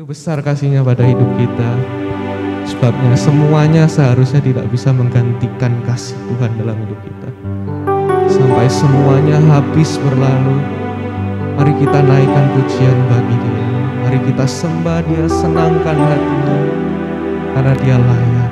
Itu besar kasih-Nya pada hidup kita. Sebabnya semuanya seharusnya tidak bisa menggantikan kasih Tuhan dalam hidup kita. Sampai semuanya habis berlalu, mari kita naikkan pujian bagi Dia. Mari kita sembah Dia, senangkan hatinya, karena Dia layak.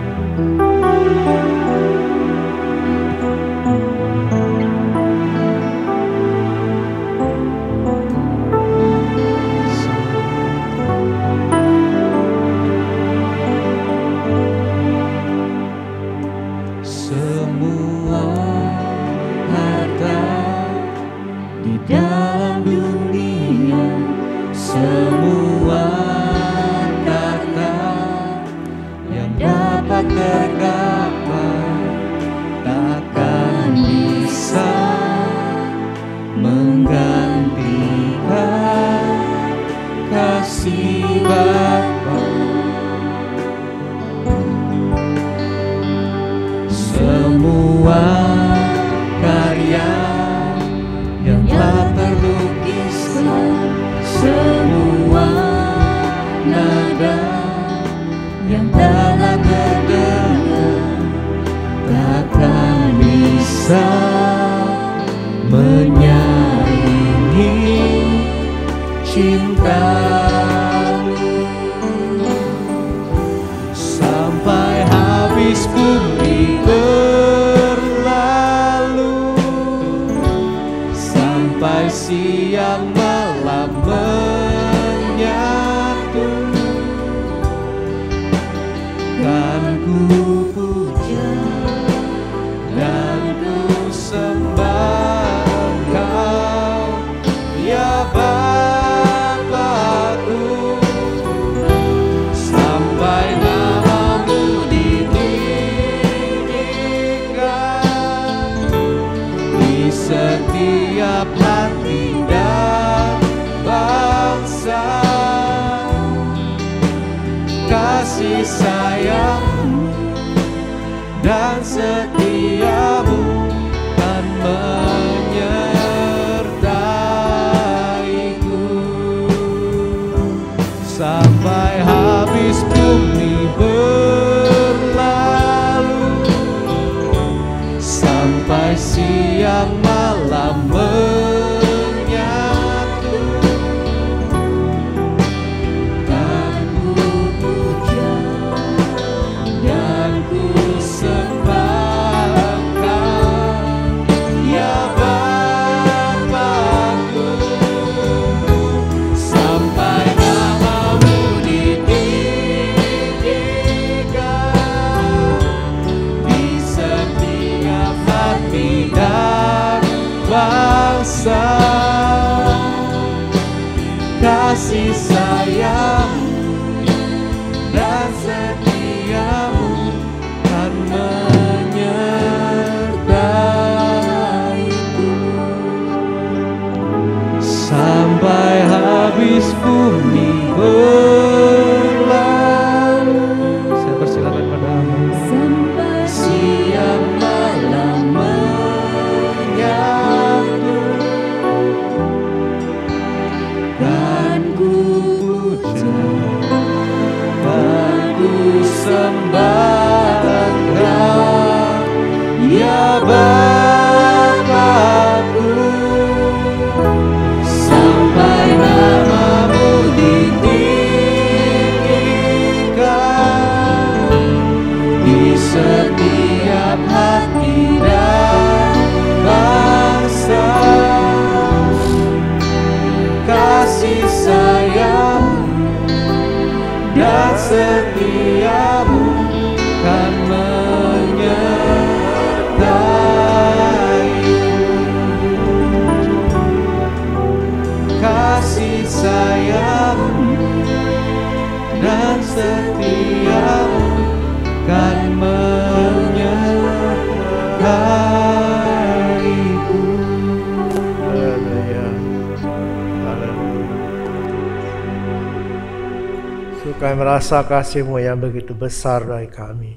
Kami merasa kasih-Mu yang begitu besar bagi kami.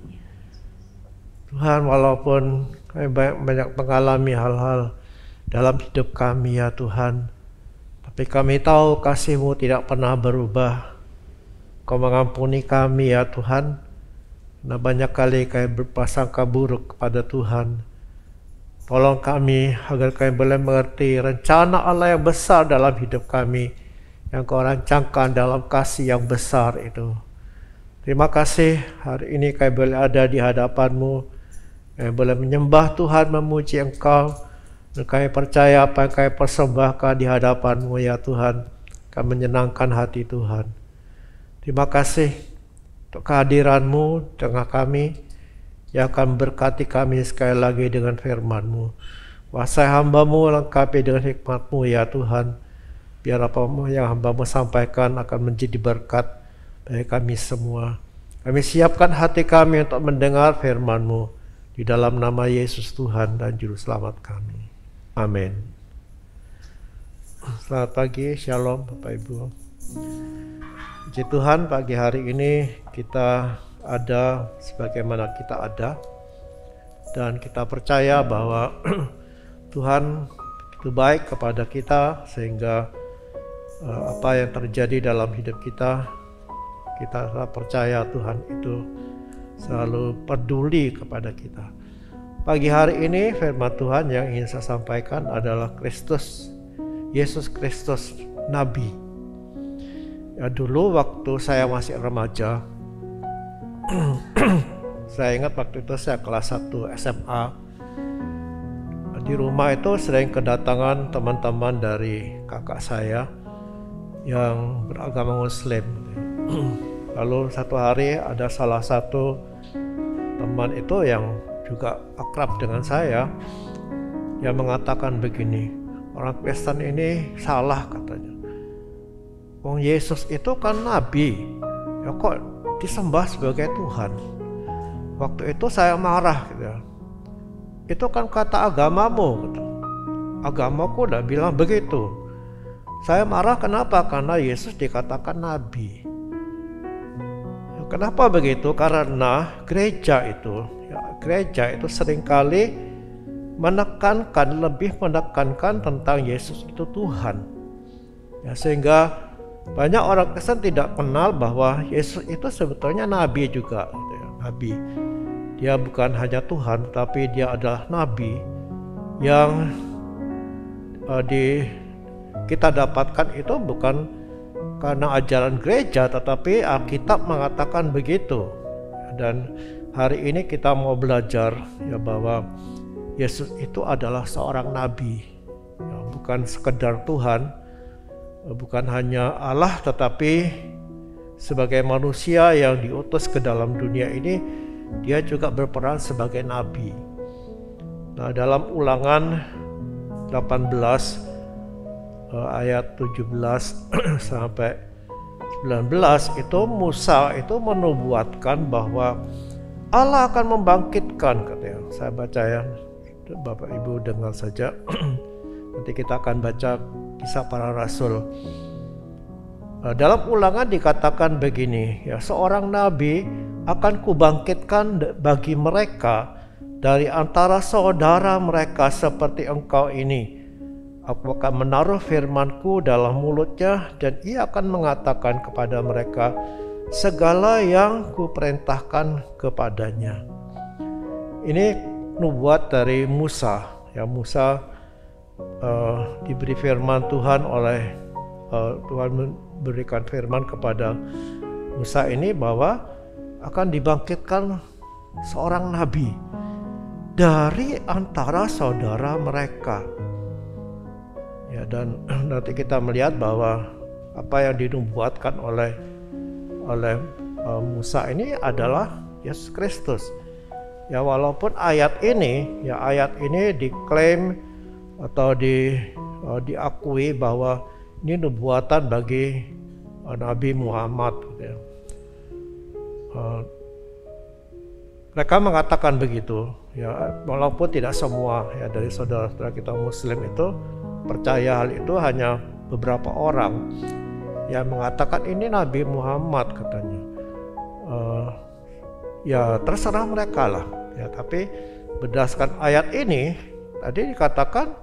Tuhan, walaupun kami banyak mengalami hal-hal dalam hidup kami ya Tuhan, tapi kami tahu kasih-Mu tidak pernah berubah. Kau mengampuni kami ya Tuhan, karena banyak kali kami berprasangka buruk kepada Tuhan. Tolong kami agar kami boleh mengerti rencana Allah yang besar dalam hidup kami, yang Kau rancangkan dalam kasih yang besar itu. Terima kasih hari ini kami boleh ada di hadapan-Mu, kami boleh menyembah Tuhan, memuji Engkau, dan kami percaya apa yang kami persembahkan di hadapan-Mu ya Tuhan, akan menyenangkan hati Tuhan. Terima kasih untuk kehadiran-Mu tengah kami, yang akan berkati kami sekali lagi dengan firman-Mu. Kuasai hamba-Mu, lengkapi dengan hikmat-Mu ya Tuhan. Biar apa yang hamba-Mu sampaikan akan menjadi berkat bagi kami semua. Kami siapkan hati kami untuk mendengar firman-Mu. Di dalam nama Yesus Tuhan dan Juru Selamat kami. Amin. Selamat pagi, Shalom Bapak Ibu. Puji Tuhan, pagi hari ini kita ada sebagaimana kita ada, dan kita percaya bahwa Tuhan itu baik kepada kita, sehingga apa yang terjadi dalam hidup kita percaya Tuhan itu selalu peduli kepada kita. Pagi hari ini firman Tuhan yang ingin saya sampaikan adalah Yesus Kristus Nabi. Ya, dulu waktu saya masih remaja, saya ingat waktu itu saya kelas 1 SMA. Di rumah itu sering kedatangan teman-teman dari kakak saya yang beragama Muslim. Lalu satu hari ada salah satu teman itu yang juga akrab dengan saya, yang mengatakan begini, orang Kristen ini salah katanya. Wong Yesus itu kan nabi, ya kok disembah sebagai Tuhan. Waktu itu saya marah gitu ya. Itu kan kata agamamu gitu. Agamaku udah bilang begitu. Saya marah kenapa? Karena Yesus dikatakan nabi. Ya, kenapa begitu? Karena gereja itu seringkali lebih menekankan tentang Yesus itu Tuhan. Ya, sehingga banyak orang Kristen tidak kenal bahwa Yesus itu sebetulnya nabi juga, gitu ya. Nabi. Dia bukan hanya Tuhan, tapi dia adalah nabi yang kita dapatkan itu bukan karena ajaran gereja, tetapi Alkitab mengatakan begitu. Dan hari ini kita mau belajar ya bahwa Yesus itu adalah seorang nabi, ya, bukan sekedar Tuhan. Bukan hanya Allah, tetapi sebagai manusia yang diutus ke dalam dunia ini, dia juga berperan sebagai nabi. Nah, dalam Ulangan 18 ayat 17 sampai 19 itu Musa itu menubuatkan bahwa Allah akan membangkitkan, katanya. Saya baca ya, Bapak Ibu dengar saja. Nanti kita akan baca Kisah Para Rasul. Dalam Ulangan dikatakan begini, ya, seorang nabi akan kubangkitkan bagi mereka dari antara saudara mereka seperti engkau ini. Aku akan menaruh firmanku dalam mulutnya, dan ia akan mengatakan kepada mereka segala yang kuperintahkan kepadanya. Ini nubuat dari Musa. Ya, Musa diberi firman Tuhan oleh Tuhan memberikan firman kepada Musa ini bahwa akan dibangkitkan seorang nabi dari antara saudara mereka. Ya, dan nanti kita melihat bahwa apa yang dinubuatkan oleh Musa ini adalah Yesus Kristus. Ya, walaupun ayat ini diklaim atau diakui bahwa ini nubuatan bagi Nabi Muhammad, gitu ya. Mereka mengatakan begitu, ya, walaupun tidak semua ya dari saudara-saudara kita Muslim itu percaya hal itu, hanya beberapa orang yang mengatakan ini Nabi Muhammad katanya. Ya terserah mereka lah, ya, tapi berdasarkan ayat ini tadi dikatakan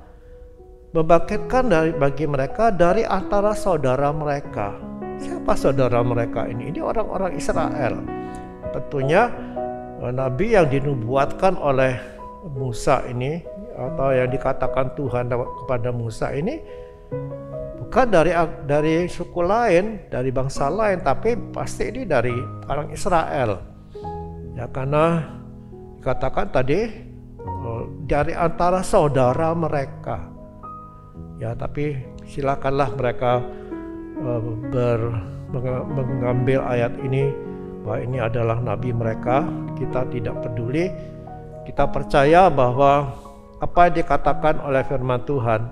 membangkitkan bagi mereka dari antara saudara mereka. Siapa siapa saudara mereka ini? Ini orang-orang Israel. Tentunya nabi yang dinubuatkan oleh Musa ini, atau yang dikatakan Tuhan kepada Musa ini, bukan dari suku lain, dari bangsa lain, tapi pasti ini dari orang Israel. Ya, karena dikatakan tadi dari antara saudara mereka. Ya, tapi silakanlah mereka mengambil ayat ini bahwa ini adalah nabi mereka. Kita tidak peduli. Kita percaya bahwa apa yang dikatakan oleh firman Tuhan,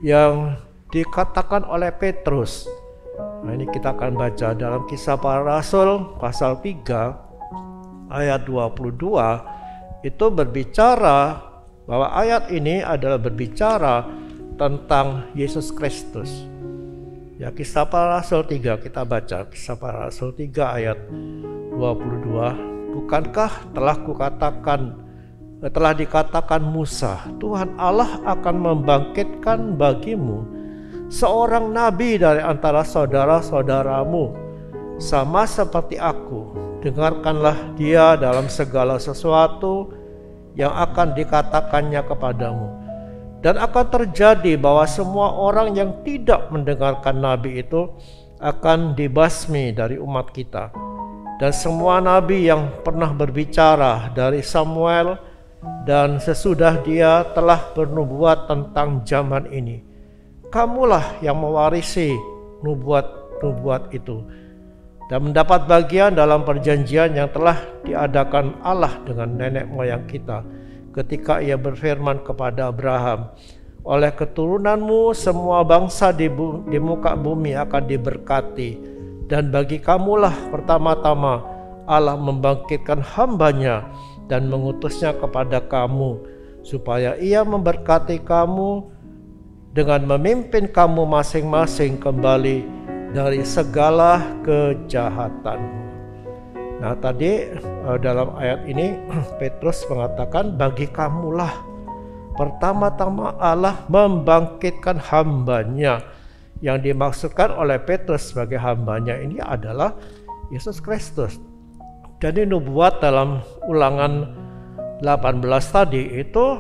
yang dikatakan oleh Petrus. Nah, ini kita akan baca dalam Kisah Para Rasul pasal 3 ayat 22. Itu berbicara bahwa ayat ini adalah berbicara tentang Yesus Kristus. Ya, Kisah Para Rasul 3 kita baca. Kisah Para Rasul 3 ayat 22. Bukankah telah dikatakan Musa, Tuhan Allah akan membangkitkan bagimu seorang nabi dari antara saudara-saudaramu, sama seperti aku. Dengarkanlah dia dalam segala sesuatu yang akan dikatakannya kepadamu. Dan akan terjadi bahwa semua orang yang tidak mendengarkan nabi itu akan dibasmi dari umat kita. Dan semua nabi yang pernah berbicara dari Samuel dan sesudah dia telah bernubuat tentang zaman ini, kamulah yang mewarisi nubuat itu dan mendapat bagian dalam perjanjian yang telah diadakan Allah dengan nenek moyang kita ketika ia berfirman kepada Abraham, oleh keturunanmu semua bangsa di muka bumi akan diberkati. Dan bagi kamulah pertama-tama Allah membangkitkan hambanya dan mengutusnya kepada kamu, supaya ia memberkati kamu dengan memimpin kamu masing-masing kembali dari segala kejahatanmu. Nah, tadi dalam ayat ini Petrus mengatakan bagi kamulah pertama-tama Allah membangkitkan hambanya. Yang dimaksudkan oleh Petrus sebagai hambanya ini adalah Yesus Kristus. Jadi nubuat dalam Ulangan 18 tadi itu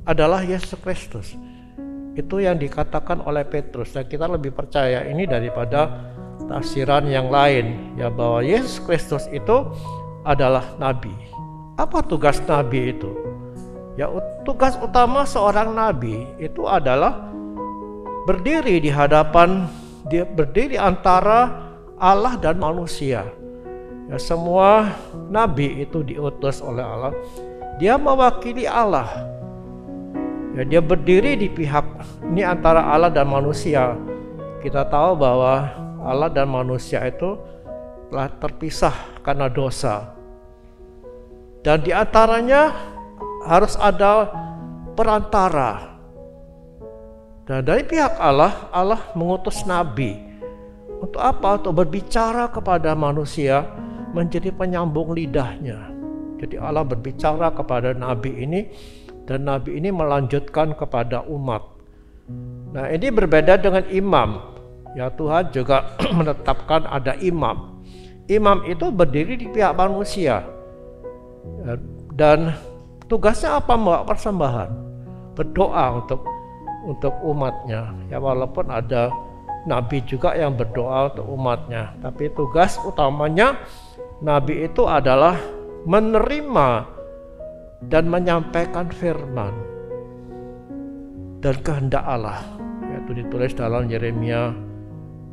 adalah Yesus Kristus. Itu yang dikatakan oleh Petrus, dan kita lebih percaya ini daripada tafsiran yang lain, ya, bahwa Yesus Kristus itu adalah nabi. Apa tugas nabi itu? Ya, tugas utama seorang nabi itu adalah berdiri antara Allah dan manusia. Ya, semua nabi itu diutus oleh Allah. Dia mewakili Allah. Ya, dia berdiri di pihak ini antara Allah dan manusia. Kita tahu bahwa Allah dan manusia itu telah terpisah karena dosa. Dan di antaranya harus ada perantara. Dan dari pihak Allah, Allah mengutus nabi. Untuk apa? Untuk berbicara kepada manusia, menjadi penyambung lidahnya. Jadi Allah berbicara kepada nabi ini, dan nabi ini melanjutkan kepada umat. Nah, ini berbeda dengan imam. Ya, Tuhan juga menetapkan ada imam. Imam itu berdiri di pihak manusia. Dan tugasnya apa? Membawa persembahan. Berdoa untuk umatnya. Ya, walaupun ada nabi juga yang berdoa untuk umatnya, tapi tugas utamanya nabi itu adalah menerima dan menyampaikan firman dan kehendak Allah. Yaitu ditulis dalam Yeremia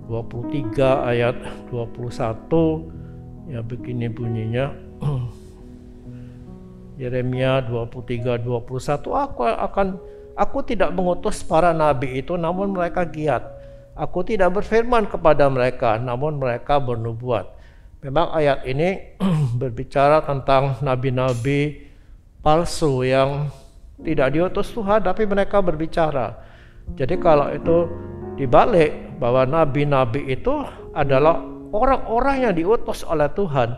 23 ayat 21. Ya, begini bunyinya. Yeremia 23:21, Aku tidak mengutus para nabi itu, namun mereka giat. Aku tidak berfirman kepada mereka, namun mereka bernubuat. Memang ayat ini berbicara tentang nabi-nabi palsu yang tidak diutus Tuhan, tapi mereka berbicara. Jadi kalau itu dibalik, bahwa nabi-nabi itu adalah orang-orang yang diutus oleh Tuhan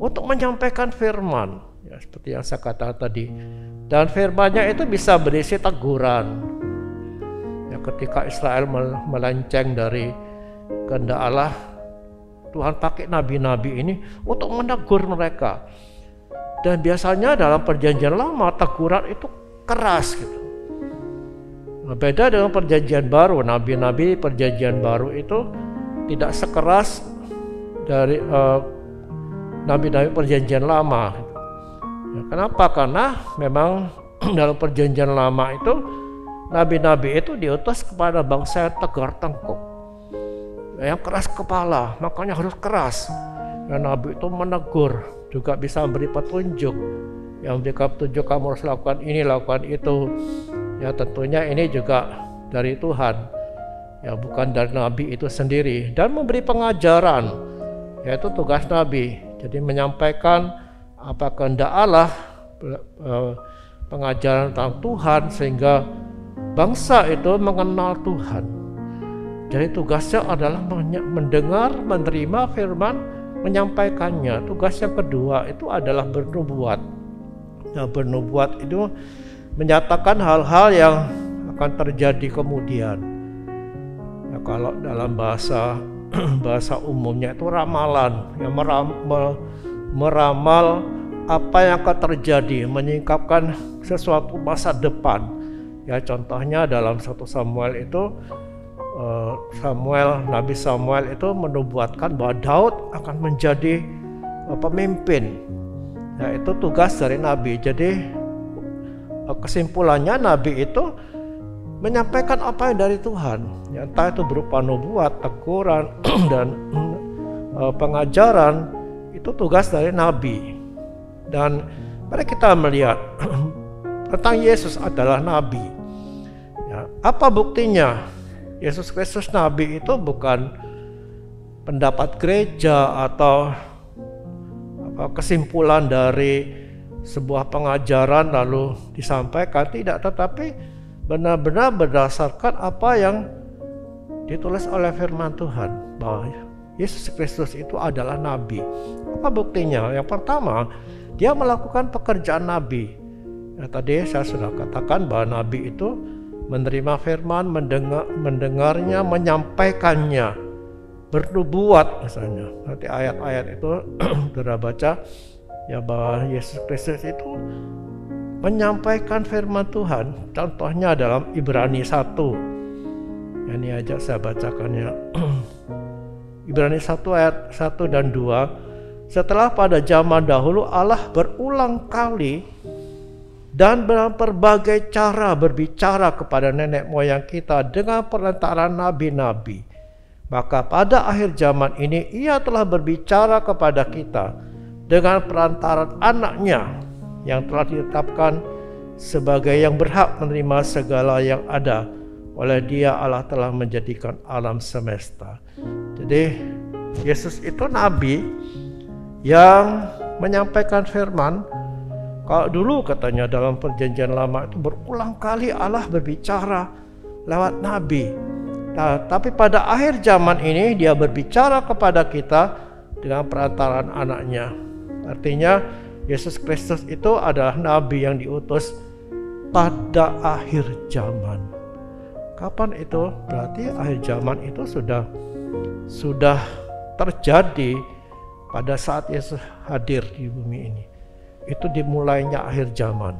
untuk menyampaikan firman. Ya, seperti yang saya katakan tadi. Dan firman-Nya itu bisa berisi teguran. Ya, ketika Israel melenceng dari kehendak Allah, Tuhan pakai nabi-nabi ini untuk menegur mereka. Dan biasanya dalam perjanjian lama teguran itu keras gitu. Nah, beda dengan perjanjian baru. Nabi-nabi perjanjian baru itu tidak sekeras dari nabi-nabi perjanjian lama. Ya, kenapa? Karena memang dalam perjanjian lama itu nabi-nabi itu diutus kepada bangsa yang tegar tengkuk, yang keras kepala, makanya harus keras. Dan nabi itu menegur, juga bisa memberi petunjuk, yang memberikan petunjuk kamu harus lakukan ini, lakukan itu. Ya tentunya ini juga dari Tuhan, ya bukan dari nabi itu sendiri. Dan memberi pengajaran, yaitu tugas nabi. Jadi menyampaikan apa kehendak Allah, pengajaran tentang Tuhan, sehingga bangsa itu mengenal Tuhan. Jadi tugasnya adalah mendengar, menerima firman, menyampaikannya. Tugas yang kedua itu adalah bernubuat. Nah, bernubuat itu menyatakan hal-hal yang akan terjadi kemudian. Ya, kalau dalam bahasa umumnya itu ramalan, yang meramal apa yang akan terjadi, menyingkapkan sesuatu masa depan. Ya contohnya dalam 1 Samuel itu Nabi Samuel itu menubuatkan bahwa Daud akan menjadi pemimpin. Ya itu tugas dari nabi. Jadi kesimpulannya nabi itu menyampaikan apa yang dari Tuhan, ya, entah itu berupa nubuat, teguran dan pengajaran. Itu tugas dari nabi. Dan mari kita melihat tentang Yesus adalah nabi. Ya, apa buktinya? Yesus Kristus nabi itu bukan pendapat gereja atau kesimpulan dari sebuah pengajaran lalu disampaikan, tidak, tetapi benar-benar berdasarkan apa yang ditulis oleh firman Tuhan, bahwa Yesus Kristus itu adalah nabi. Apa buktinya? Yang pertama, dia melakukan pekerjaan nabi. Ya, tadi saya sudah katakan bahwa nabi itu menerima firman, mendengarnya, menyampaikannya, bernubuat misalnya. Nanti ayat-ayat itu sudah baca ya bahwa Yesus Kristus itu menyampaikan firman Tuhan. Contohnya dalam Ibrani 1. Ini aja saya bacakannya. Ibrani 1 ayat 1 dan 2. Setelah pada zaman dahulu Allah berulang kali dan dalam berbagai cara berbicara kepada nenek moyang kita dengan perantaraan nabi-nabi. Maka pada akhir zaman ini ia telah berbicara kepada kita dengan perantaraan anaknya yang telah ditetapkan sebagai yang berhak menerima segala yang ada. Oleh dia Allah telah menjadikan alam semesta. Jadi Yesus itu nabi yang menyampaikan firman. Kalau dulu katanya dalam perjanjian lama itu berulang kali Allah berbicara lewat nabi. Nah, tapi pada akhir zaman ini dia berbicara kepada kita dengan perantaraan anaknya. Artinya Yesus Kristus itu adalah nabi yang diutus pada akhir zaman. Kapan itu? Berarti akhir zaman itu sudah terjadi pada saat Yesus hadir di bumi ini. Itu dimulainya akhir zaman.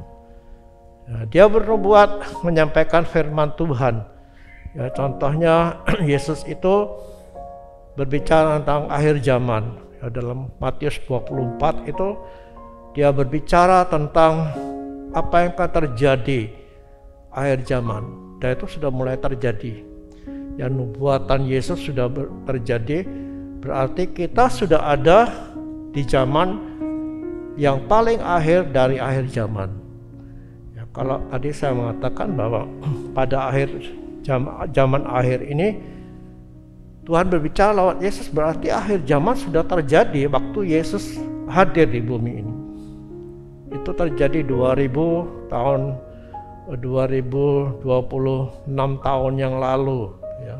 Nah, dia bernubuat, menyampaikan firman Tuhan. Ya, contohnya Yesus itu berbicara tentang akhir zaman. Ya, dalam Matius 24 itu dia berbicara tentang apa yang akan terjadi akhir zaman. Dan itu sudah mulai terjadi. Ya, nubuatan Yesus sudah terjadi. Berarti kita sudah ada di zaman yang paling akhir dari akhir zaman. Ya, kalau tadi saya mengatakan bahwa pada akhir zaman akhir ini Tuhan berbicara lewat Yesus, berarti akhir zaman sudah terjadi waktu Yesus hadir di bumi ini. Itu terjadi 2026 tahun yang lalu ya.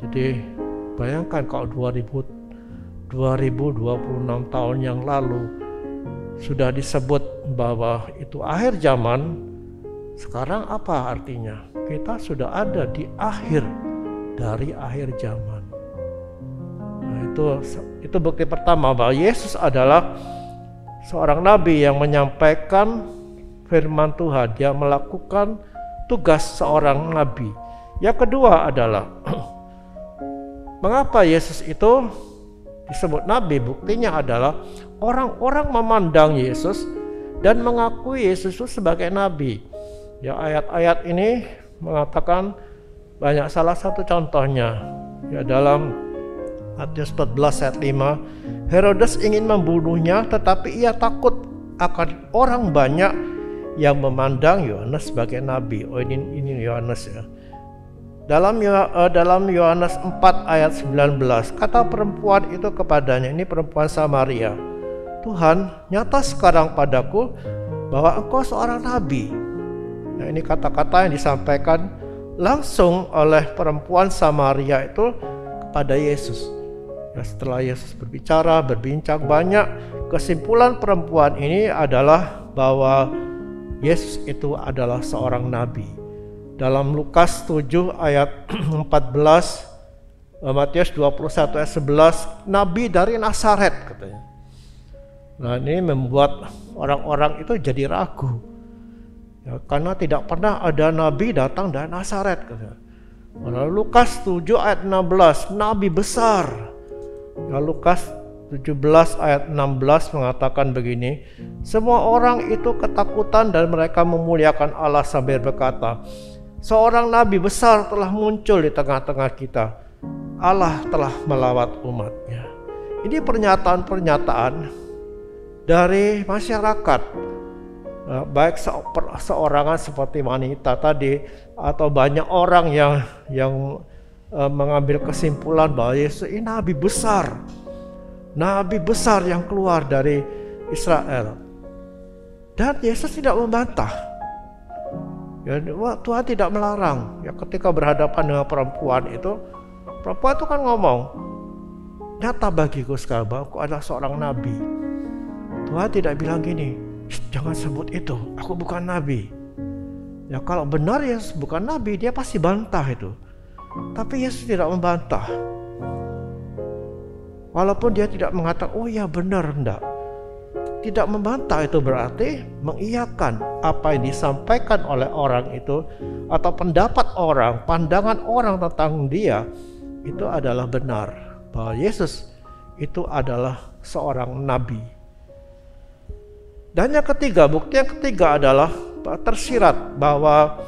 Jadi bayangkan kalau 2026 tahun yang lalu sudah disebut bahwa itu akhir zaman, Sekarang apa artinya? Kita sudah ada di akhir dari akhir zaman. Nah, itu bukti pertama bahwa Yesus adalah seorang nabi yang menyampaikan firman Tuhan. Dia melakukan tugas seorang nabi. Yang kedua adalah mengapa Yesus itu disebut nabi? Buktinya adalah orang-orang memandang Yesus dan mengakui Yesus itu sebagai nabi. Ya, ayat-ayat ini mengatakan banyak, salah satu contohnya ya dalam Matius 14 ayat 5, Herodes ingin membunuhnya tetapi ia takut akan orang banyak yang memandang Yohanes sebagai nabi. Oh, ini Yohanes ya. Dalam Yohanes 4 ayat 19, kata perempuan itu kepadanya, ini perempuan Samaria, Tuhan, nyata sekarang padaku bahwa engkau seorang nabi. Nah, ini kata-kata yang disampaikan langsung oleh perempuan Samaria itu kepada Yesus. Ya, setelah Yesus berbincang banyak, kesimpulan perempuan ini adalah bahwa Yesus itu adalah seorang nabi. Dalam Lukas 7 ayat 14, Matius 21 ayat 11, nabi dari Nazaret katanya. Nah, ini membuat orang-orang itu jadi ragu. Ya, karena tidak pernah ada nabi datang dari Nazaret katanya. Lukas 7 ayat 16, nabi besar. Ya, Lukas 17 ayat 16 mengatakan begini, semua orang itu ketakutan dan mereka memuliakan Allah sambil berkata, seorang nabi besar telah muncul di tengah-tengah kita. Allah telah melawat umatnya. Ini pernyataan-pernyataan dari masyarakat, baik seorangan seperti wanita tadi atau banyak orang yang mengambil kesimpulan bahwa Yesus ini nabi besar yang keluar dari Israel. Dan Yesus tidak membantah. Ya, Tuhan tidak melarang. Ya, ketika berhadapan dengan perempuan itu kan ngomong, nyata bagiku sekarang bahwa aku adalah seorang nabi. Tuhan tidak bilang gini, jangan sebut itu, aku bukan nabi. Ya, kalau benar Yesus bukan nabi, dia pasti bantah itu. Tapi Yesus tidak membantah. Walaupun dia tidak mengatakan, oh ya benar, enggak. Tidak membantah itu berarti mengiyakan apa yang disampaikan oleh orang itu, atau pendapat orang, pandangan orang tentang dia, itu adalah benar. Bahwa Yesus itu adalah seorang nabi. Dan bukti yang ketiga adalah tersirat bahwa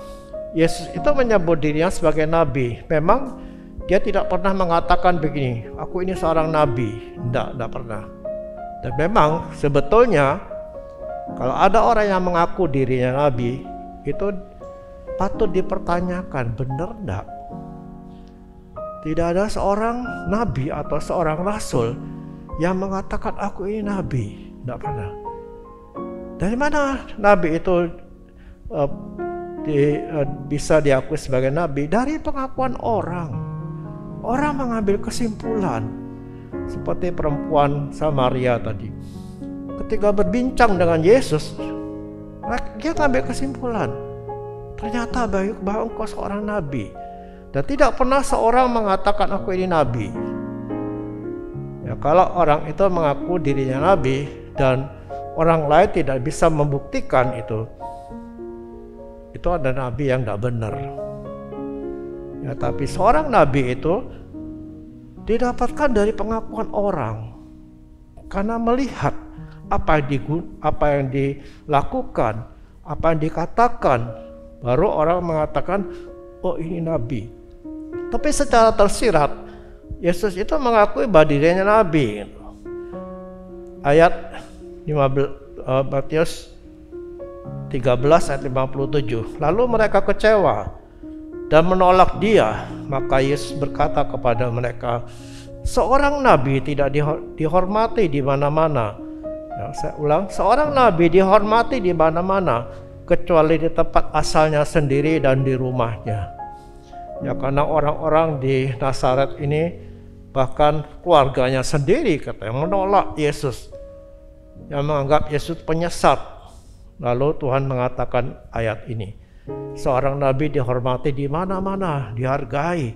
Yesus itu menyebut dirinya sebagai nabi. Memang dia tidak pernah mengatakan begini, aku ini seorang nabi. Tidak pernah. Dan memang sebetulnya kalau ada orang yang mengaku dirinya nabi, itu patut dipertanyakan, benar enggak? Tidak ada seorang nabi atau seorang rasul yang mengatakan aku ini nabi. Tidak pernah. Dari mana nabi itu bisa diakui sebagai nabi? Dari pengakuan orang. Orang mengambil kesimpulan. Seperti perempuan Samaria tadi. Ketika berbincang dengan Yesus, dia mengambil kesimpulan. Ternyata bahwa engkau seorang nabi. Dan tidak pernah seorang mengatakan aku ini nabi. Ya, kalau orang itu mengaku dirinya nabi dan orang lain tidak bisa membuktikan itu ada nabi yang tidak benar. Ya, tapi seorang nabi itu didapatkan dari pengakuan orang, karena melihat apa yang dilakukan, apa yang dikatakan, baru orang mengatakan, oh ini nabi. Tapi secara tersirat, Yesus itu mengakui bahwa dirinya nabi. Ayat 15, Matius 13 ayat 57. Lalu mereka kecewa dan menolak dia. Maka Yesus berkata kepada mereka, seorang nabi tidak dihormati di mana-mana. Ya, saya ulang, seorang nabi dihormati di mana-mana kecuali di tempat asalnya sendiri dan di rumahnya. Ya, karena orang-orang di Nazaret ini, bahkan keluarganya sendiri yang menolak Yesus, yang menganggap Yesus penyesat. Lalu Tuhan mengatakan ayat ini, Seorang nabi dihormati di mana-mana, dihargai,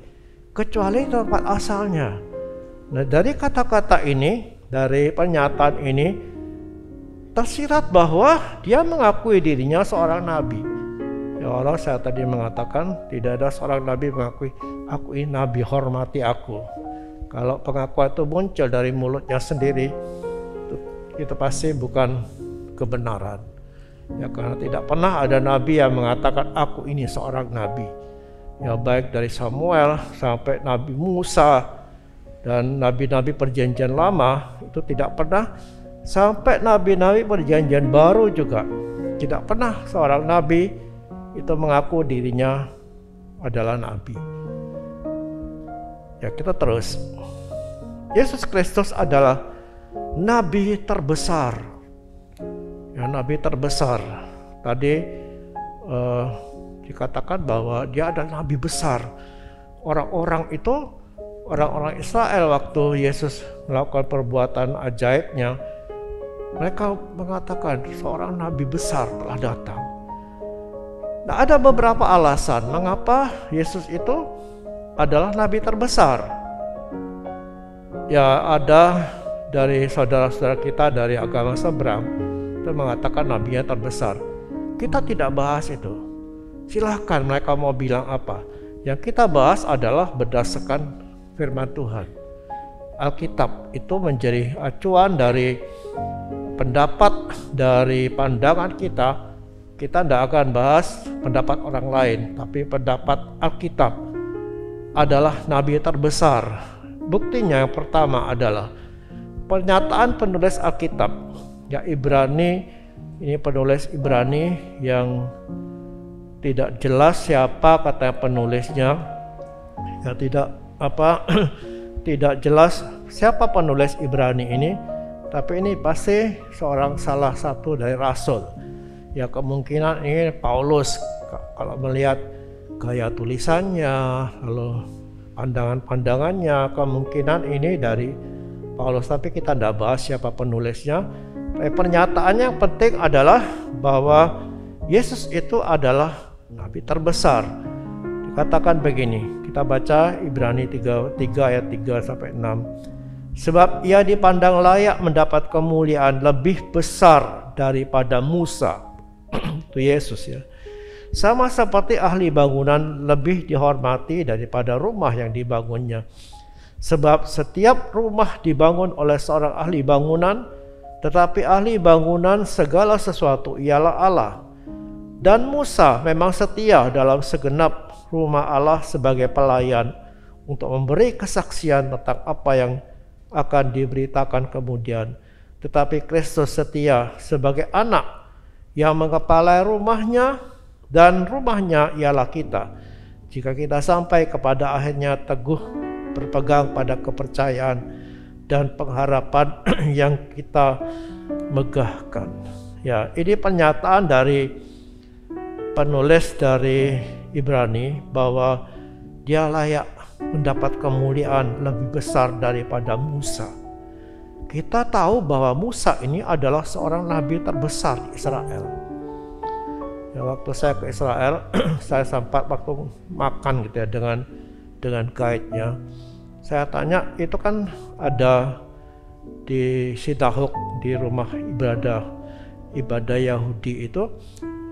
kecuali tempat asalnya. Nah, dari kata-kata ini, dari pernyataan ini, tersirat bahwa dia mengakui dirinya seorang nabi. Ya Allah, saya tadi mengatakan tidak ada seorang nabi mengakui, aku ini nabi, hormati aku. Kalau pengakuan itu muncul dari mulutnya sendiri, itu pasti bukan kebenaran. Ya, karena tidak pernah ada nabi yang mengatakan aku ini seorang nabi. Ya, baik dari Samuel sampai Nabi Musa dan nabi-nabi perjanjian lama, itu tidak pernah, sampai nabi-nabi perjanjian baru juga tidak pernah seorang nabi itu mengaku dirinya adalah nabi. Ya, kita terus. Yesus Kristus adalah nabi terbesar. Ya, nabi terbesar. Tadi dikatakan bahwa dia adalah nabi besar. Orang-orang itu, orang-orang Israel waktu Yesus melakukan perbuatan ajaibnya, mereka mengatakan seorang nabi besar telah datang. Nah, ada beberapa alasan mengapa Yesus itu adalah nabi terbesar. Ya, ada dari saudara-saudara kita dari agama seberang itu mengatakan nabinya terbesar. Kita tidak bahas itu. Silahkan mereka mau bilang apa. Yang kita bahas adalah berdasarkan firman Tuhan. Alkitab itu menjadi acuan dari pendapat, dari pandangan kita. Kita tidak akan bahas pendapat orang lain, tapi pendapat Alkitab adalah nabi terbesar. Buktinya yang pertama adalah pernyataan penulis Alkitab. Ya, Ibrani, ini penulis Ibrani yang tidak jelas siapa kata penulisnya. Ya, tidak jelas siapa penulis Ibrani ini, tapi ini pasti salah satu dari rasul. Ya, kemungkinan ini Paulus kalau melihat gaya tulisannya, lalu pandangan-pandangannya, kemungkinan ini dari Paulus, tapi kita tidak bahas siapa penulisnya. Pernyataannya yang penting adalah bahwa Yesus itu adalah nabi terbesar. Dikatakan begini, kita baca Ibrani 3 ayat 3 sampai 6. Sebab ia dipandang layak mendapat kemuliaan lebih besar daripada Musa. Itu Yesus, ya. Sama seperti ahli bangunan lebih dihormati daripada rumah yang dibangunnya. Sebab setiap rumah dibangun oleh seorang ahli bangunan, tetapi ahli bangunan segala sesuatu ialah Allah. Dan Musa memang setia dalam segenap rumah Allah sebagai pelayan untuk memberi kesaksian tentang apa yang akan diberitakan kemudian. Tetapi Kristus setia sebagai anak yang mengepalai rumahnya, dan rumahnya ialah kita. Jika kita sampai kepada akhirnya teguh berpegang pada kepercayaan dan pengharapan yang kita megahkan. Ya, ini pernyataan dari penulis dari Ibrani bahwa dia layak mendapat kemuliaan lebih besar daripada Musa. Kita tahu bahwa Musa ini adalah seorang nabi terbesar di Israel. Ya, waktu saya ke Israel, saya sempat waktu makan gitu ya dengan guide-nya. Saya tanya, itu kan ada di sinagog, di rumah ibadah Yahudi itu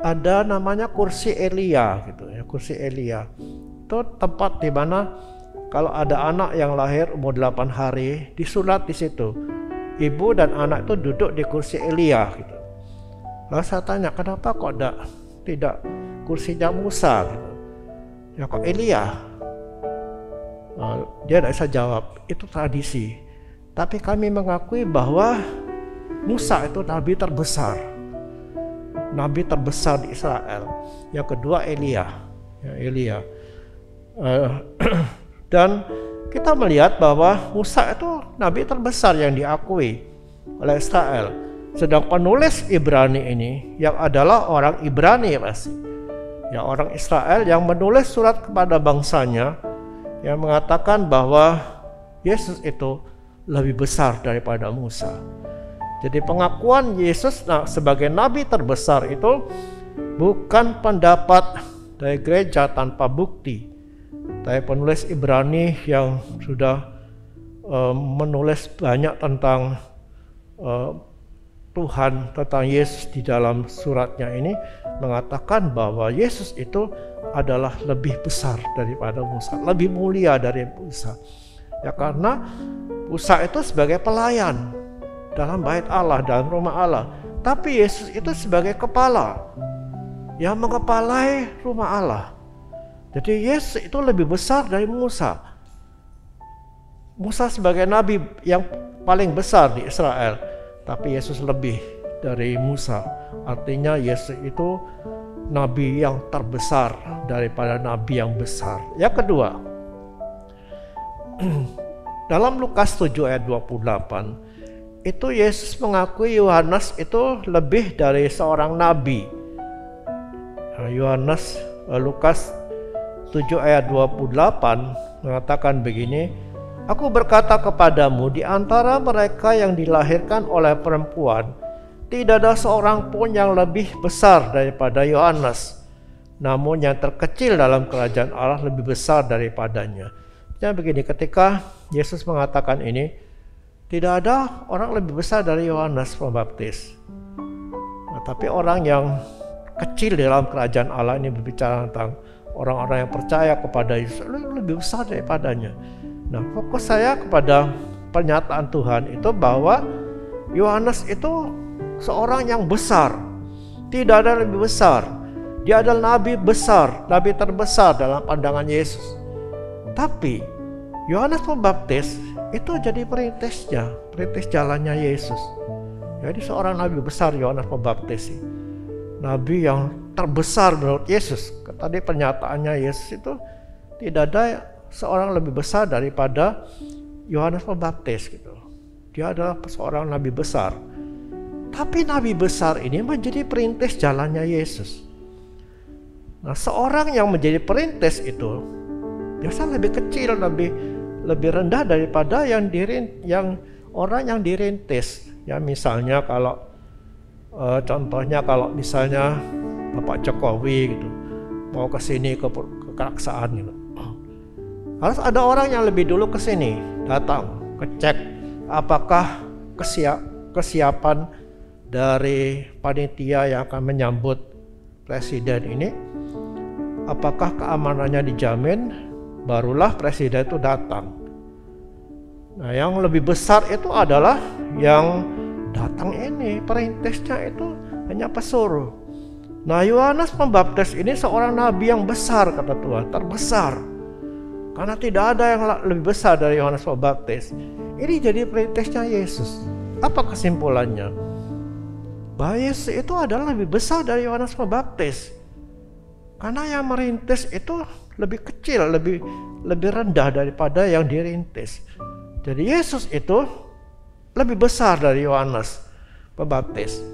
ada namanya kursi Elia gitu ya, kursi Elia. Itu tempat di mana kalau ada anak yang lahir umur 8 hari disunat di situ. Ibu dan anak itu duduk di kursi Elia gitu. Lalu saya tanya, kenapa kok tidak kursinya Musa gitu? Ya, kok Elia? Dia tidak bisa jawab, itu tradisi. Tapi kami mengakui bahwa Musa itu nabi terbesar di Israel. Yang kedua Elia, ya, Elia. Dan kita melihat bahwa Musa itu nabi terbesar yang diakui oleh Israel. Sedang penulis Ibrani ini yang adalah orang Ibrani pasti, ya, orang Israel yang menulis surat kepada bangsanya yang mengatakan bahwa Yesus itu lebih besar daripada Musa. Jadi pengakuan Yesus sebagai nabi terbesar itu bukan pendapat dari gereja tanpa bukti, dari penulis Ibrani yang sudah menulis banyak tentang Tuhan, tentang Yesus di dalam suratnya ini, mengatakan bahwa Yesus itu adalah lebih besar daripada Musa, lebih mulia dari Musa. Ya, karena Musa itu sebagai pelayan dalam bait Allah, dalam rumah Allah, tapi Yesus itu sebagai kepala yang mengepalai rumah Allah. Jadi Yesus itu lebih besar dari Musa. Musa sebagai nabi yang paling besar di Israel, tapi Yesus lebih dari Musa. Artinya Yesus itu nabi yang terbesar daripada nabi yang besar. Yang kedua, dalam Lukas 7 ayat 28, itu Yesus mengakui Yohanes itu lebih dari seorang nabi. Lukas 7 ayat 28 mengatakan begini, "Aku berkata kepadamu, di antara mereka yang dilahirkan oleh perempuan, tidak ada seorang pun yang lebih besar daripada Yohanes. Namun yang terkecil dalam kerajaan Allah lebih besar daripadanya." Jadi begini, ketika Yesus mengatakan ini, tidak ada orang lebih besar dari Yohanes Pembaptis. Tapi orang yang kecil dalam kerajaan Allah ini berbicara tentang orang-orang yang percaya kepada Yesus lebih besar daripadanya. Nah, fokus saya kepada pernyataan Tuhan itu bahwa Yohanes itu seorang yang besar. Tidak ada yang lebih besar. Dia adalah nabi besar, nabi terbesar dalam pandangan Yesus. Tapi Yohanes Pembaptis itu jadi perintis jalannya Yesus. Jadi seorang nabi besar Yohanes Pembaptis, nabi yang terbesar menurut Yesus. Tadi pernyataannya Yesus itu tidak ada seorang lebih besar daripada Yohanes Pembaptis gitu. Dia adalah seorang nabi besar. Tapi nabi besar ini menjadi perintis jalannya Yesus. Nah, seorang yang menjadi perintis itu biasanya lebih kecil, lebih rendah daripada orang yang dirintis. Ya, misalnya kalau contohnya kalau misalnya Bapak Jokowi gitu mau ke sini ke keraksaan gitu. Harus ada orang yang lebih dulu ke sini, datang, ngecek apakah kesiapan dari panitia yang akan menyambut presiden ini, apakah keamanannya dijamin, barulah presiden itu datang. Nah, yang lebih besar itu adalah yang datang ini, perintisnya itu hanya pesuruh. Nah, Yohanes Pembaptis ini seorang nabi yang besar, kata Tuhan, terbesar. Karena tidak ada yang lebih besar dari Yohanes Pembaptis. Ini jadi perintisnya Yesus. Apa kesimpulannya? Bahwa Yesus itu adalah lebih besar dari Yohanes Pembaptis. Karena yang merintis itu lebih kecil, lebih rendah daripada yang dirintis. Jadi Yesus itu lebih besar dari Yohanes Pembaptis.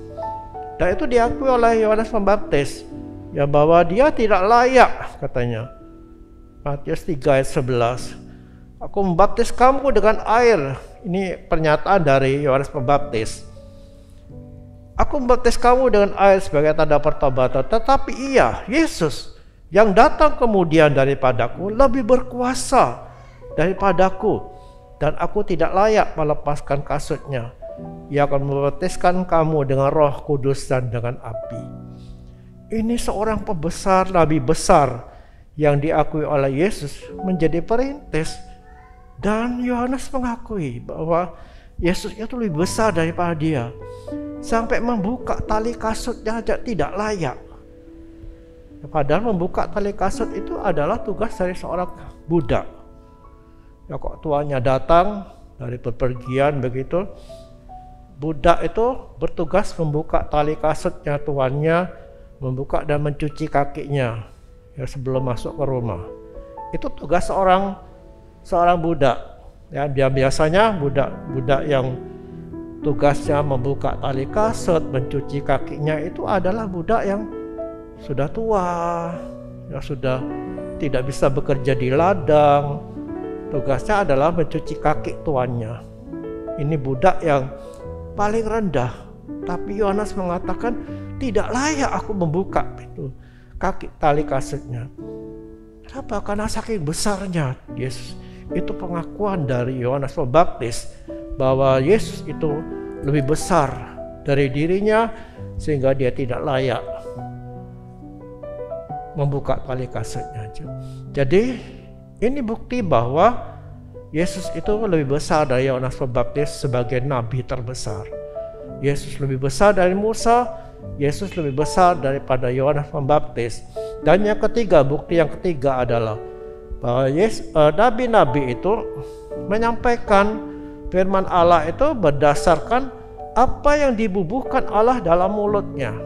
Dan itu diakui oleh Yohanes Pembaptis, ya, bahwa dia tidak layak, katanya. Matius 3 ayat 11. "Aku membaptis kamu dengan air." Ini pernyataan dari Yohanes Pembaptis. "Aku membaptis kamu dengan air sebagai tanda pertobatan, tetapi Ia, Yesus, yang datang kemudian daripadaku lebih berkuasa daripadaku, dan aku tidak layak melepaskan kasutnya. Ia akan membaptiskan kamu dengan Roh Kudus dan dengan api." Ini seorang pembesar, nabi besar yang diakui oleh Yesus menjadi perintis. Dan Yohanes mengakui bahwa Yesus itu lebih besar daripada dia. Sampai membuka tali kasutnya aja tidak layak. Padahal membuka tali kasut itu adalah tugas dari seorang budak. Ya, kok tuannya datang dari bepergian begitu, budak itu bertugas membuka tali kasutnya tuannya, membuka dan mencuci kakinya ya sebelum masuk ke rumah. Itu tugas seorang budak. Ya, dia biasanya budak yang tugasnya membuka tali kasut, mencuci kakinya itu adalah budak yang sudah tua, yang sudah tidak bisa bekerja di ladang. Tugasnya adalah mencuci kaki tuannya. Ini budak yang paling rendah, tapi Yohanes mengatakan tidak layak aku membuka itu, tali kasutnya. Kenapa? Karena saking besarnya Yesus. Itu pengakuan dari Yohanes Pembaptis bahwa Yesus itu lebih besar dari dirinya sehingga dia tidak layak membuka tali kasutnya. Jadi ini bukti bahwa Yesus itu lebih besar dari Yohanes Pembaptis sebagai nabi terbesar. Yesus lebih besar dari Musa, Yesus lebih besar daripada Yohanes Pembaptis. Dan yang ketiga, bukti yang ketiga adalah bahwa nabi-nabi itu menyampaikan firman Allah itu berdasarkan apa yang dibubuhkan Allah dalam mulutnya.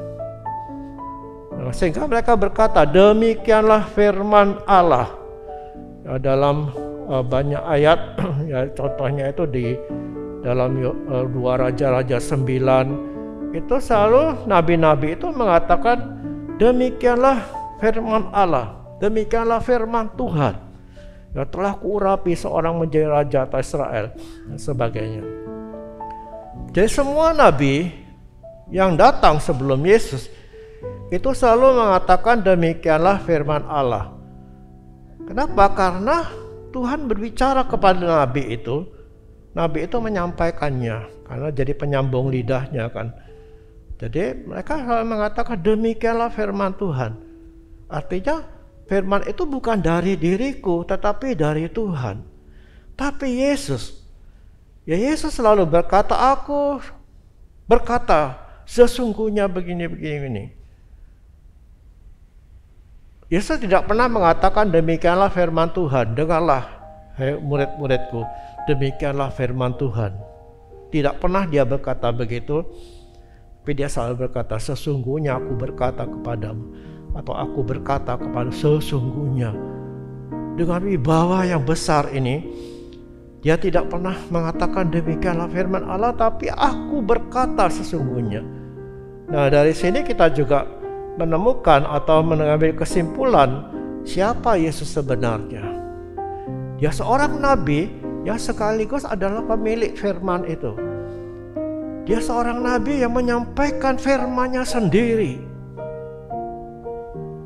Sehingga mereka berkata, demikianlah firman Allah. Dalam banyak ayat, ya, contohnya itu di dalam 2 Raja-Raja 9, itu selalu nabi-nabi itu mengatakan, demikianlah firman Allah, demikianlah firman Tuhan, ya telah kuurapi seorang menjadi raja atas Israel, dan sebagainya. Jadi semua nabi yang datang sebelum Yesus itu selalu mengatakan demikianlah firman Allah. Kenapa? Karena Tuhan berbicara kepada nabi itu menyampaikannya, karena jadi penyambung lidahnya kan. Jadi mereka selalu mengatakan demikianlah firman Tuhan. Artinya firman itu bukan dari diriku, tetapi dari Tuhan. Tapi Yesus selalu berkata, aku berkata sesungguhnya begini. Yesus tidak pernah mengatakan demikianlah firman Tuhan, dengarlah hai murid-muridku, demikianlah firman Tuhan. Tidak pernah dia berkata begitu, tapi dia selalu berkata sesungguhnya aku berkata kepadamu, atau aku berkata kepada sesungguhnya. Dengan wibawa yang besar ini, dia tidak pernah mengatakan demikianlah firman Allah, tapi aku berkata sesungguhnya. Nah, dari sini kita juga menemukan atau mengambil kesimpulan siapa Yesus sebenarnya. Dia seorang nabi yang sekaligus adalah pemilik firman itu. Dia seorang nabi yang menyampaikan firman-Nya sendiri.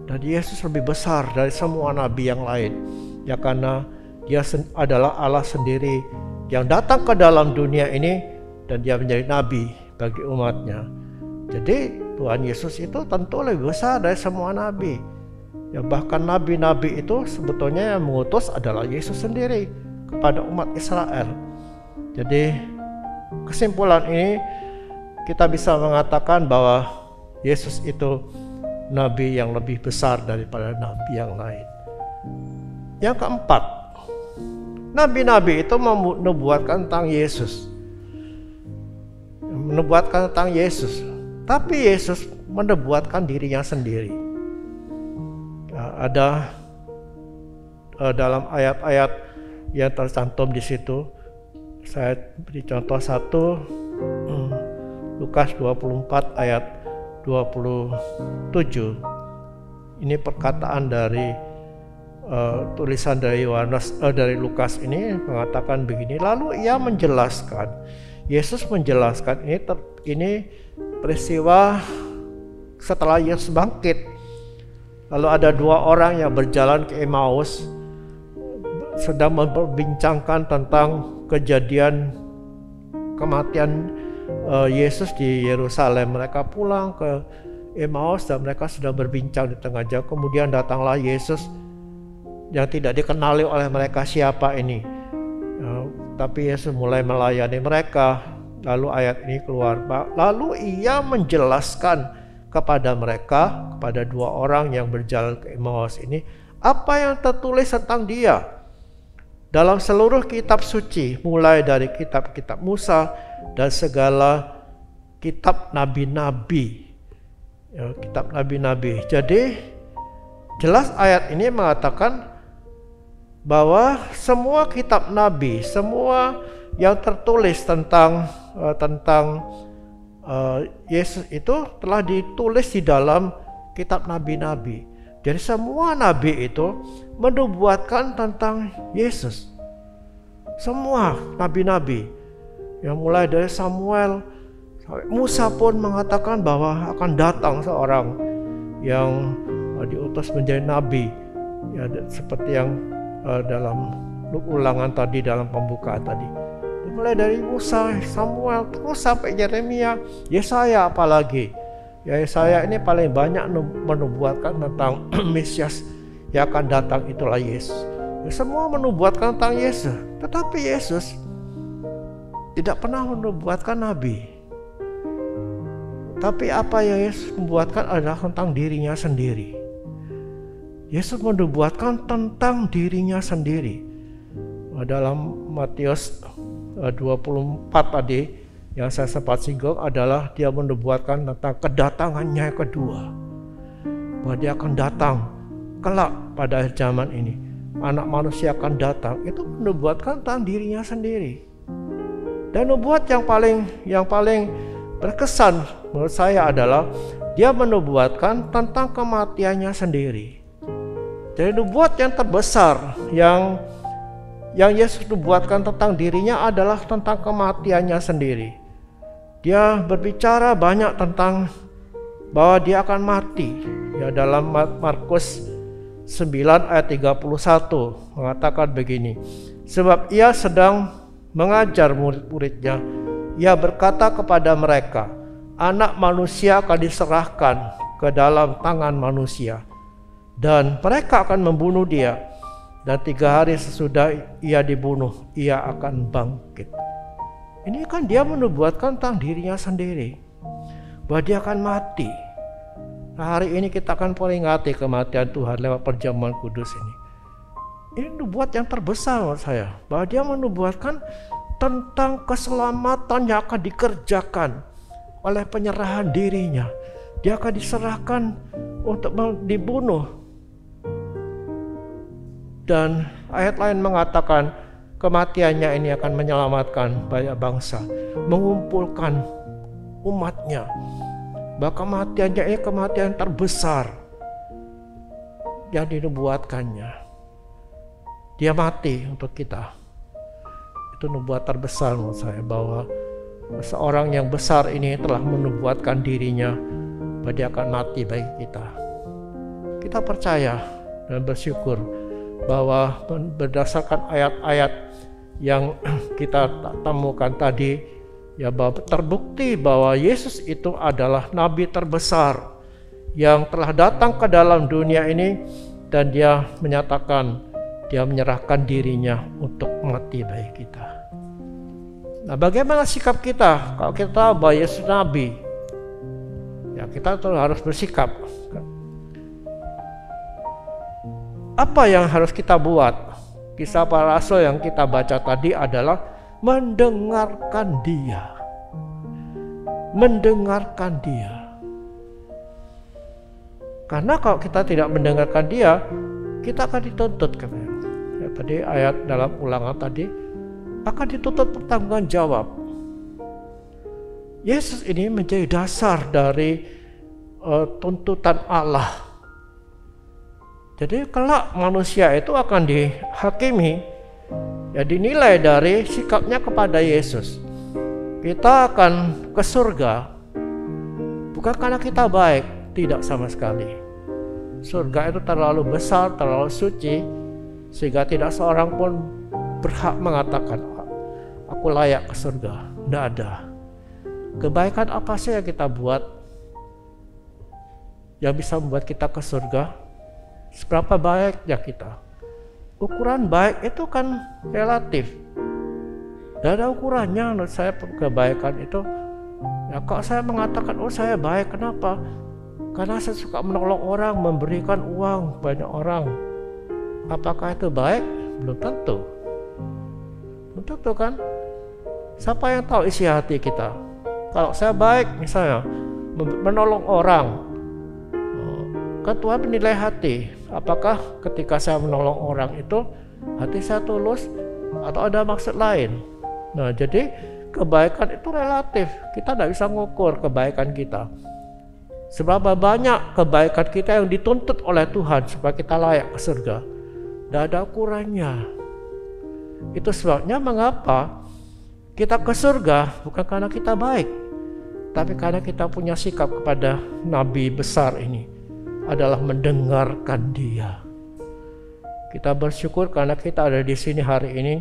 Dan Yesus lebih besar dari semua nabi yang lain, ya karena dia adalah Allah sendiri yang datang ke dalam dunia ini dan dia menjadi nabi bagi umatnya. Jadi Tuhan Yesus itu tentu lebih besar dari semua nabi. Ya bahkan nabi-nabi itu sebetulnya yang mengutus adalah Yesus sendiri kepada umat Israel. Jadi kesimpulan ini kita bisa mengatakan bahwa Yesus itu nabi yang lebih besar daripada nabi yang lain. Yang keempat, nabi-nabi itu menubuatkan tentang Yesus. Menubuatkan tentang Yesus. Tapi Yesus menubuatkan dirinya sendiri. Ada dalam ayat-ayat yang tercantum di situ. Saya beri contoh satu, Lukas 24 ayat 27. Ini perkataan dari tulisan dari dari Lukas ini mengatakan begini. Lalu ia menjelaskan, Yesus menjelaskan ini peristiwa setelah Yesus bangkit. Lalu ada 2 orang yang berjalan ke Emmaus, sedang memperbincangkan tentang kejadian kematian Yesus di Yerusalem. Mereka pulang ke Emmaus dan mereka sedang berbincang di tengah jalan. Kemudian datanglah Yesus yang tidak dikenali oleh mereka siapa ini. Tapi Yesus mulai melayani mereka. Lalu ayat ini keluar, lalu ia menjelaskan kepada mereka, kepada 2 orang yang berjalan ke Emmaus ini, apa yang tertulis tentang dia dalam seluruh kitab suci, mulai dari kitab-kitab Musa dan segala kitab nabi-nabi. Ya, kitab nabi-nabi. Jadi jelas ayat ini mengatakan bahwa semua kitab nabi, semua yang tertulis tentang Yesus itu telah ditulis di dalam kitab nabi-nabi. Jadi semua nabi itu menubuatkan tentang Yesus. Semua nabi-nabi, yang mulai dari Samuel sampai Musa pun mengatakan bahwa akan datang seorang yang diutus menjadi nabi, ya seperti yang dalam ulangan tadi, dalam pembukaan tadi. Mulai dari Musa, Samuel, terus sampai Yeremia, Yesaya apalagi. Ya, Yesaya ini paling banyak menubuatkan tentang Mesias yang akan datang, itulah Yesus. Ya, semua menubuatkan tentang Yesus, tetapi Yesus tidak pernah menubuatkan nabi. Tapi apa yang Yesus membuatkan adalah tentang dirinya sendiri. Yesus menubuatkan tentang dirinya sendiri. Dalam Matius 24 tadi yang saya sempat singgung adalah dia menubuatkan tentang kedatangannya yang kedua, bahwa dia akan datang kelak pada akhir zaman ini, anak manusia akan datang. Itu menubuatkan tentang dirinya sendiri. Dan nubuat yang paling berkesan menurut saya adalah dia menubuatkan tentang kematiannya sendiri. Jadi nubuat yang terbesar yang Yesus nubuatkan tentang dirinya adalah tentang kematiannya sendiri. Dia berbicara banyak tentang bahwa dia akan mati. Ya, dalam Markus 9 ayat 31 mengatakan begini. Sebab ia sedang mengajar murid-muridnya, ia berkata kepada mereka, anak manusia akan diserahkan ke dalam tangan manusia, dan mereka akan membunuh dia. Dan 3 hari sesudah ia dibunuh, ia akan bangkit. Ini kan dia menubuatkan tentang dirinya sendiri, bahwa dia akan mati. Nah, hari ini kita akan peringati kematian Tuhan lewat perjamuan kudus ini. Ini nubuat yang terbesar menurut saya, bahwa dia menubuatkan tentang keselamatan yang akan dikerjakan oleh penyerahan dirinya. Dia akan diserahkan untuk dibunuh. Dan ayat lain mengatakan kematiannya ini akan menyelamatkan banyak bangsa, mengumpulkan umatnya. Bahkan kematiannya ini kematian terbesar yang dinubuatkannya. Dia mati untuk kita. Itu nubuat terbesar menurut saya, bahwa seorang yang besar ini telah menubuatkan dirinya bahwa dia akan mati bagi kita. Kita percaya dan bersyukur bahwa berdasarkan ayat-ayat yang kita temukan tadi, ya, bahwa terbukti bahwa Yesus itu adalah nabi terbesar yang telah datang ke dalam dunia ini, dan dia menyatakan dia menyerahkan dirinya untuk mati bagi kita. Nah, bagaimana sikap kita kalau kita tahu bahwa Yesus nabi? Ya, kita harus bersikap. Apa yang harus kita buat? Kisah para rasul yang kita baca tadi adalah mendengarkan dia. Mendengarkan dia. Karena kalau kita tidak mendengarkan dia, kita akan dituntut. Ya, tadi ayat dalam ulangan tadi, akan dituntut pertanggungan jawab. Yesus ini menjadi dasar dari tuntutan Allah. Jadi kelak manusia itu akan dihakimi, ya, dinilai dari sikapnya kepada Yesus. Kita akan ke surga bukan karena kita baik, tidak sama sekali. Surga itu terlalu besar, terlalu suci, sehingga tidak seorang pun berhak mengatakan aku layak ke surga. Tidak ada. Kebaikan apa sih yang kita buat yang bisa membuat kita ke surga? Seberapa baiknya kita? Ukuran baik itu kan relatif. Tidak ada ukurannya menurut saya kebaikan itu. Ya, kalau saya mengatakan, oh saya baik, kenapa? Karena saya suka menolong orang, memberikan uang banyak orang. Apakah itu baik? Belum tentu. Belum tentu kan? Siapa yang tahu isi hati kita? Kalau saya baik misalnya, menolong orang, kan Tuhan menilai hati. Apakah ketika saya menolong orang itu hati saya tulus atau ada maksud lain? Nah, jadi kebaikan itu relatif. Kita tidak bisa mengukur kebaikan kita. Seberapa banyak kebaikan kita yang dituntut oleh Tuhan supaya kita layak ke surga? Tidak ada ukurannya. Itu sebabnya mengapa kita ke surga bukan karena kita baik, tapi karena kita punya sikap kepada nabi besar ini. adalah mendengarkan Dia. Kita bersyukur karena kita ada di sini hari ini,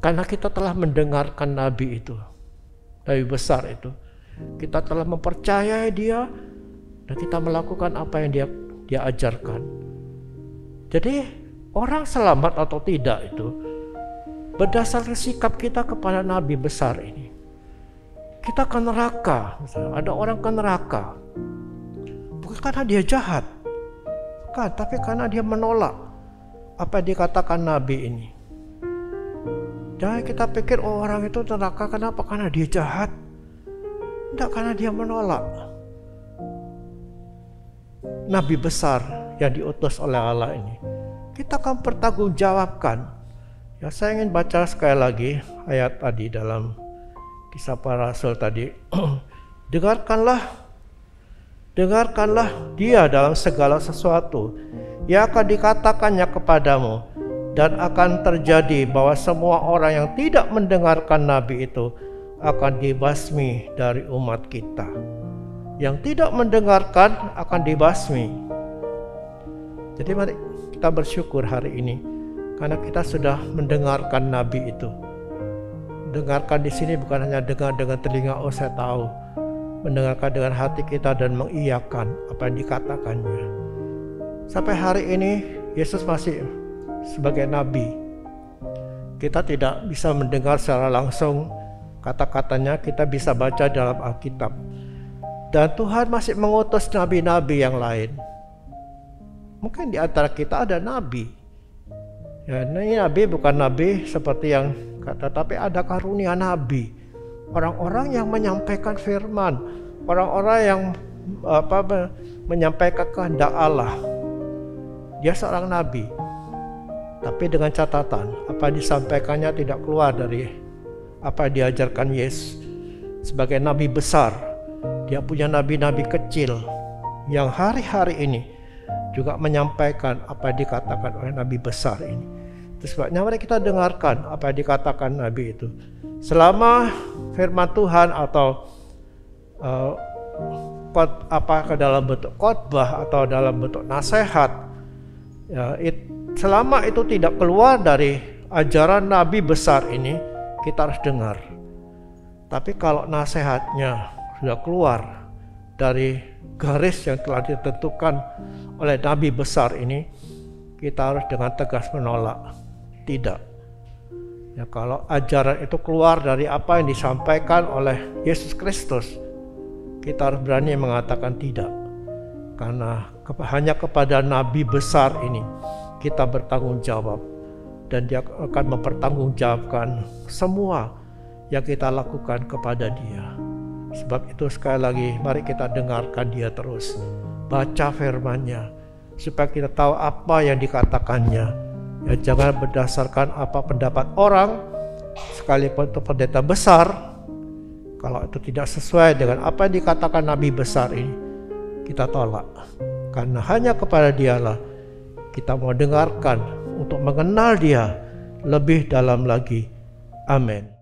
karena kita telah mendengarkan Nabi itu, Nabi besar itu. Kita telah mempercayai Dia dan kita melakukan apa yang Dia ajarkan. Jadi orang selamat atau tidak itu berdasarkan sikap kita kepada Nabi besar ini. Kita ke neraka, misalnya ada orang ke neraka, bukan karena dia jahat, bukan, tapi karena dia menolak apa yang dikatakan Nabi ini. Jangan kita pikir orang itu neraka kenapa? Karena dia jahat. Tidak, karena dia menolak Nabi besar yang diutus oleh Allah ini. Kita akan pertanggungjawabkan. Ya, saya ingin baca sekali lagi ayat tadi dalam Kisah Para Rasul tadi. Dengarkanlah Dia dalam segala sesuatu yang akan dikatakannya kepadamu, dan akan terjadi bahwa semua orang yang tidak mendengarkan Nabi itu akan dibasmi dari umat kita. Yang tidak mendengarkan akan dibasmi. Jadi mari kita bersyukur hari ini karena kita sudah mendengarkan Nabi itu. Dengarkan di sini bukan hanya dengar dengan telinga, oh saya tahu. Mendengarkan dengan hati kita dan mengiyakan apa yang dikatakannya. Sampai hari ini Yesus masih sebagai Nabi. Kita tidak bisa mendengar secara langsung kata-katanya, kita bisa baca dalam Alkitab. Dan Tuhan masih mengutus nabi-nabi yang lain. Mungkin di antara kita ada nabi. Ya, ini nabi bukan nabi seperti yang kata, tapi ada karunia nabi. Orang-orang yang menyampaikan firman, orang-orang yang menyampaikan kehendak Allah. Dia seorang nabi. Tapi dengan catatan, apa yang disampaikannya tidak keluar dari apa yang diajarkan Yesus. Sebagai nabi besar, dia punya nabi-nabi kecil yang hari-hari ini juga menyampaikan apa yang dikatakan oleh nabi besar ini. Itu sebabnya mari kita dengarkan apa yang dikatakan nabi itu. Selama firman Tuhan atau apakah dalam bentuk khotbah atau dalam bentuk nasihat, ya, selama itu tidak keluar dari ajaran nabi besar ini, kita harus dengar. Tapi kalau nasihatnya sudah keluar dari garis yang telah ditentukan oleh nabi besar ini, kita harus dengan tegas menolak. Tidak. Ya, kalau ajaran itu keluar dari apa yang disampaikan oleh Yesus Kristus, kita harus berani mengatakan tidak. Karena hanya kepada nabi besar ini kita bertanggung jawab, dan Dia akan mempertanggungjawabkan semua yang kita lakukan kepada Dia. Sebab itu sekali lagi mari kita dengarkan Dia terus, baca firman-Nya supaya kita tahu apa yang dikatakannya. Ya, jangan berdasarkan apa pendapat orang, sekalipun itu pendeta besar. Kalau itu tidak sesuai dengan apa yang dikatakan nabi besar ini, kita tolak. Karena hanya kepada Dialah kita mau dengarkan untuk mengenal Dia lebih dalam lagi. Amin.